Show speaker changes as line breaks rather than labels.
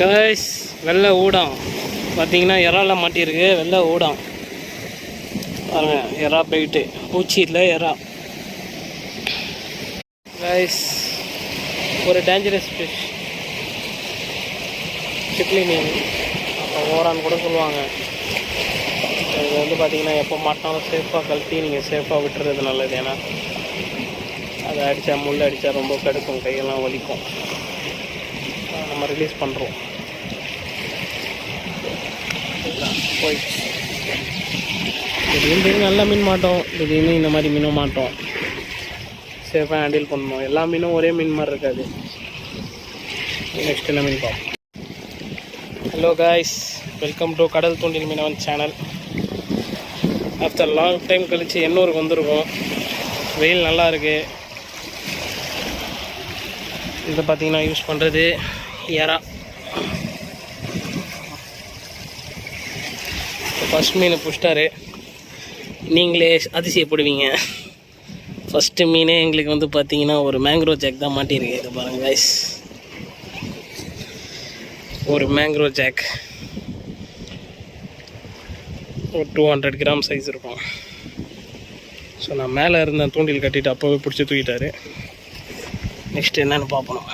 Guys வெள்ளை ஊடம் பார்த்தீங்கன்னா இறாலாம் மாட்டியிருக்கு. வெள்ளை ஊடம் பாருங்க, இறா போயிட்டு பூச்சி இல்லை இறா. கைஸ் ஒரு டேஞ்சரஸ் ஃபிஷ், சிப்லி மீன், அப்புறம் ஓரான்னு கூட சொல்லுவாங்க. இது வந்து பார்த்தீங்கன்னா எப்போ மாட்டினாலும் சேஃபாக கழட்டி நீங்கள் சேஃபாக விட்டுறது நல்லது. ஏன்னா அதை அடித்தா முள் அடித்தா ரொம்ப கடுக்கும், கையெல்லாம் வலிக்கும். நம்ம ரிலீஸ் பண்ணுறோம். போயிடுச்சு. திடீர்னு நல்ல மீன் மாட்டோம், திடீர்னு இந்த மாதிரி மீனும் மாட்டோம். சேஃபாக ஹேண்டில் பண்ணணும். எல்லா மீனும் ஒரே மீன் மாதிரி இருக்காது. நெக்ஸ்ட் என்ன மீன் பார்ப்போம். ஹலோ காய்ஸ், வெல்கம் டு கடல் தூண்டில் மீனவன் சேனல். ஆஃப்டர் லாங் டைம் கழித்து எண்ணூருக்கு வந்திருக்கோம். வெயில் நல்லா இருக்குது. இது பார்த்திங்கன்னா யூஸ் பண்ணுறது இறா. ஃபஸ்ட் மீன் புஷ்டாரு. நீங்களே அதிசயப்படுவீங்க. ஃபஸ்ட்டு மீனே எங்களுக்கு வந்து பார்த்திங்கன்னா ஒரு மேங்க்ரோவ் ஜாக் தான் மாட்டியிருக்கு. இது பாருங்கள் கைஸ், ஒரு மேங்க்ரோவ் ஜாக், ஒரு 200 கிராம் சைஸ் இருக்கும். ஸோ நான் மேலே இருந்த தூண்டில் கட்டிட்டு அப்போவே பிடிச்சி தூக்கிட்டாரு. நெக்ஸ்ட் என்னென்னு பார்ப்போம்.